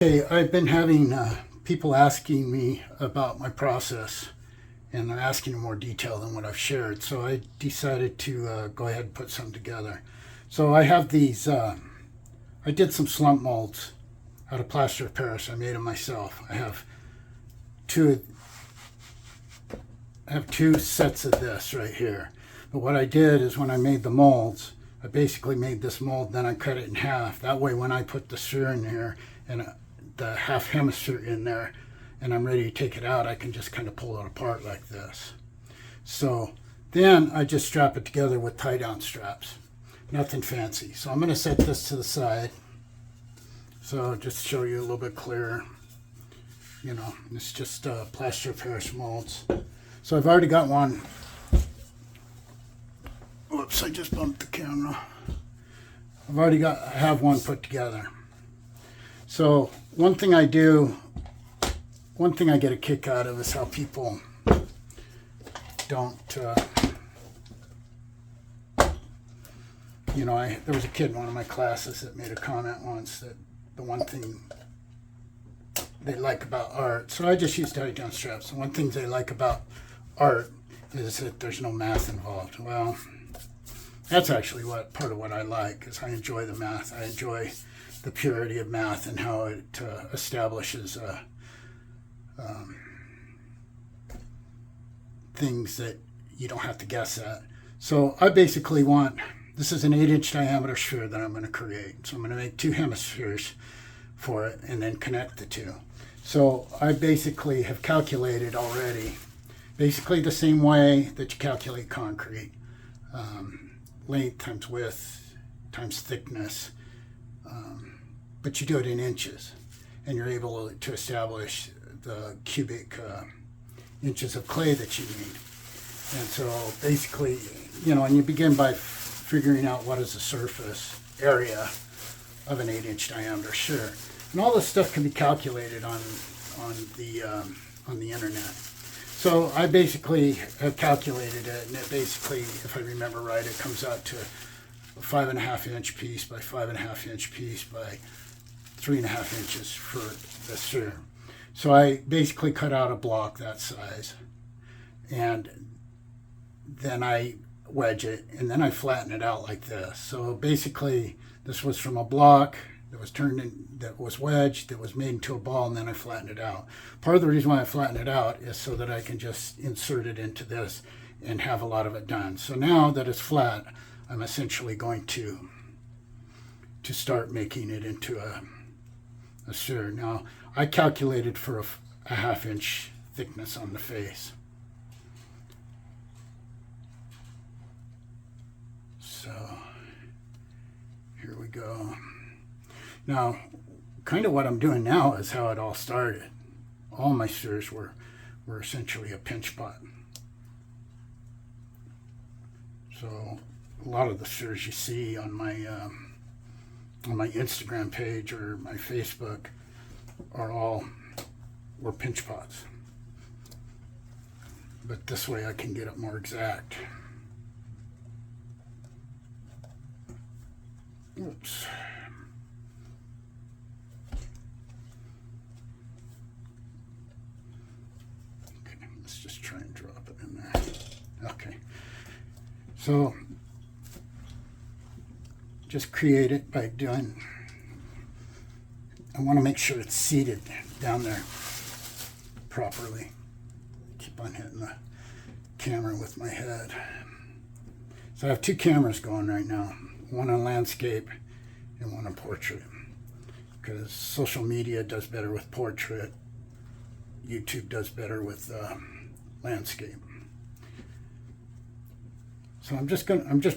Hey, I've been having people asking me about my process, and they're asking in more detail than what I've shared. So I decided to go ahead and put some together. So I have these. I did some slump molds out of plaster of Paris. I made them myself. Two. I have two sets of this right here. But what I did is when I made the molds, I basically made this mold, then I cut it in half. That way, when I put the sphere in here and the half hemisphere in there and I'm ready to take it out, I can just kind of pull it apart like this. So then I just strap it together with tie down straps. Nothing fancy. So I'm going to set this to the side. So just show you a little bit clearer. You know, it's just plaster of Paris molds. So I've already got one. Whoops, I just bumped the camera. I have one put together. So one thing I get a kick out of is how people don't, there was a kid in one of my classes that made a comment once that the one thing they like about art, so I just use tie down straps. The one thing they like about art is that there's no math involved. Well, that's actually part of what I like, is I enjoy the math. I enjoy the purity of math and how it establishes things that you don't have to guess at. So I basically this is an 8-inch diameter sphere that I'm going to create. So I'm going to make two hemispheres for it and then connect the two. So I basically have calculated already, basically the same way that you calculate concrete. Length times width times thickness, but you do it in inches, and you're able to establish the cubic inches of clay that you need. And so basically, and you begin by figuring out what is the surface area of an 8-inch diameter sphere, and all this stuff can be calculated on the internet. So I basically have calculated it, and it basically, if I remember right, it comes out to a 5.5-inch piece by 5.5-inch piece by 3.5 inches for the sphere. So I basically cut out a block that size, and then I wedge it, and then I flatten it out like this. So basically, this was from a block that was that was wedged, that was made into a ball, and then I flattened it out. Part of the reason why I flatten it out is so that I can just insert it into this and have a lot of it done. So now that it's flat, I'm essentially going to start making it into a sphere. Now, I calculated for a 1/2-inch thickness on the face. So here we go. Now, kind of what I'm doing now is how it all started. All my spheres were essentially a pinch pot. So a lot of the spheres you see on my Instagram page or my Facebook were pinch pots. But this way I can get it more exact. Oops. Let's just try and drop it in there. Okay. So just create it by I want to make sure it's seated down there properly. Keep on hitting the camera with my head. So I have two cameras going right now, one on landscape and one on portrait, because social media does better with portrait. YouTube does better with landscape. So I'm just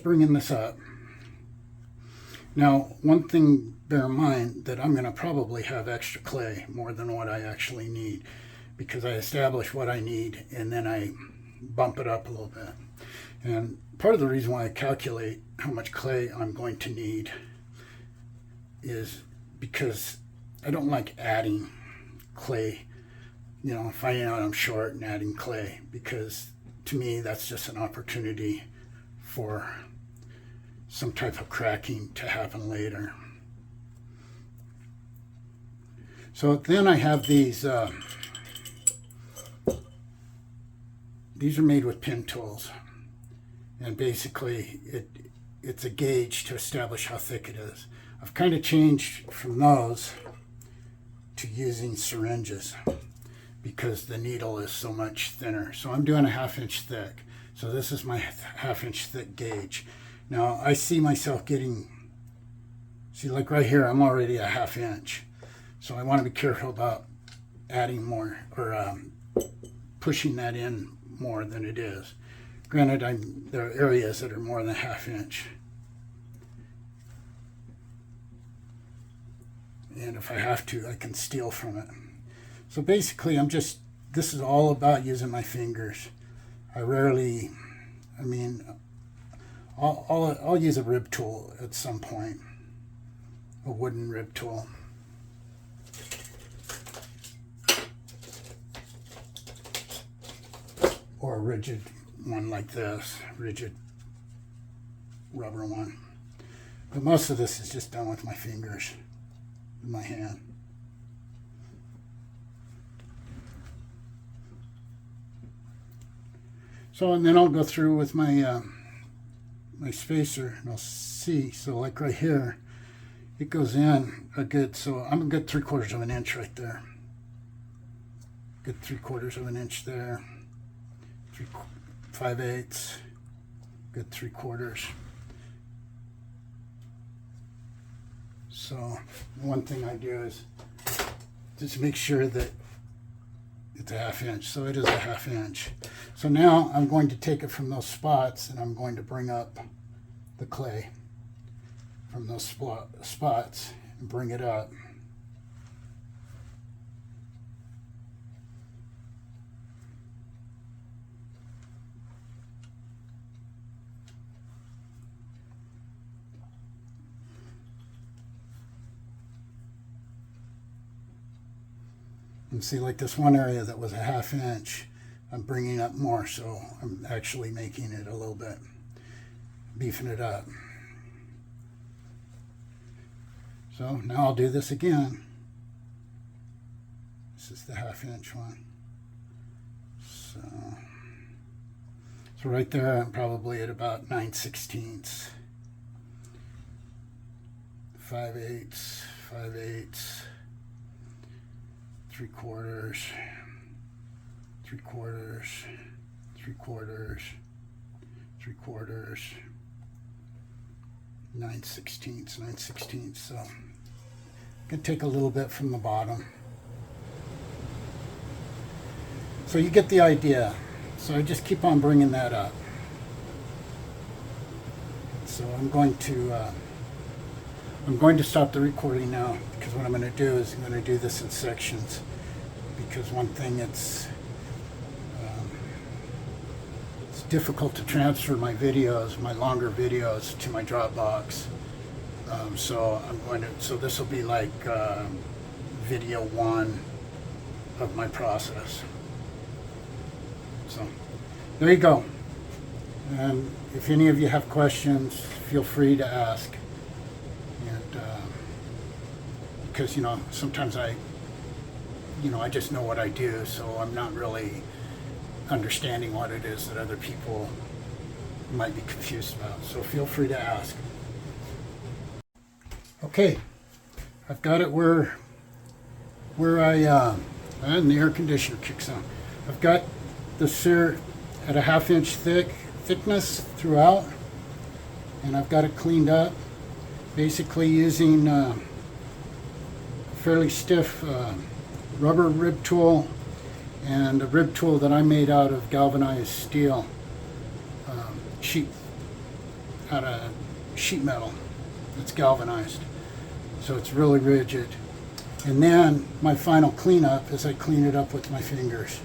bringing this up. Now, one thing, bear in mind that I'm going to probably have extra clay, more than what I actually need, because I establish what I need and then I bump it up a little bit. And part of the reason why I calculate how much clay I'm going to need is because I don't like adding clay, finding out I'm short and adding clay, because to me that's just an opportunity for some type of cracking to happen later. So then I have these are made with pin tools, and basically it's a gauge to establish how thick it is. I've kind of changed from those to using syringes because the needle is so much thinner. So I'm doing a 1/2 inch thick. So this is my 1/2 inch thick gauge. Now I see myself getting, see, like right here, I'm already a 1/2 inch. So I want to be careful about adding more or pushing that in more than it is. Granted, there are areas that are more than 1/2 inch. And if I have to, I can steal from it. So basically, this is all about using my fingers. I'll use a rib tool at some point, a wooden rib tool. Or a rigid one like this, rigid rubber one. But most of this is just done with my fingers, with my hand. So, and then I'll go through with my my spacer, and I'll see. So like right here, it goes in a good, so I'm a good 3/4 of an inch right there. Good 3/4 of an inch there. 5/8, good 3/4. So one thing I do is just make sure that it's a 1/2 inch. So it is a 1/2 inch. So now I'm going to take it from those spots and I'm going to bring up the clay from those spots and bring it up. And see, like this one area that was a 1/2 inch, I'm bringing up more, so I'm actually making it a little bit, beefing it up. So now I'll do this again. This is the 1/2 inch one. So right there, I'm probably at about 9/16. 5/8, 5/8. 3/4, 3/4, 3/4, 3/4, 9/16, 9/16. So I can take a little bit from the bottom. So you get the idea. So I just keep on bringing that up. So I'm going to stop the recording now, because what I'm going to do is I'm going to do this in sections. Because one thing, it's difficult to transfer my videos, my longer videos, to my Dropbox. So this will be like video 1 of my process. So there you go. And if any of you have questions, feel free to ask. And because sometimes I just know what I do, so I'm not really understanding what it is that other people might be confused about. So feel free to ask. Okay, I've got it where and the air conditioner kicks on. I've got the sphere at a 1/2 inch thickness throughout, and I've got it cleaned up, basically using a fairly stiff rubber rib tool and a rib tool that I made out of galvanized steel, out of sheet metal that's galvanized, so it's really rigid. And then my final cleanup is I clean it up with my fingers,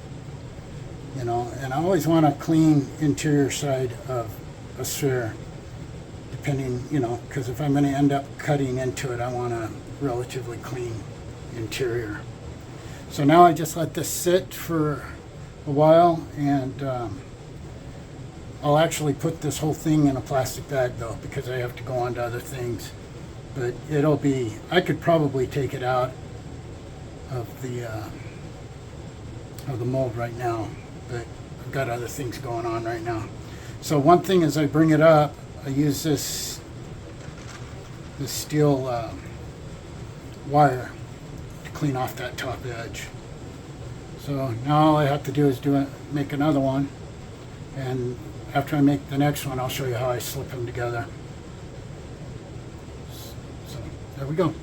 and I always want a clean interior side of a sphere, depending, because if I'm going to end up cutting into it, I want a relatively clean interior. So now I just let this sit for a while, and I'll actually put this whole thing in a plastic bag though, because I have to go on to other things. But I could probably take it out of the mold right now, but I've got other things going on right now. So one thing is I bring it up, I use this steel wire to clean off that top edge. So now all I have to do is make another one, and after I make the next one, I'll show you how I slip them together. So there we go.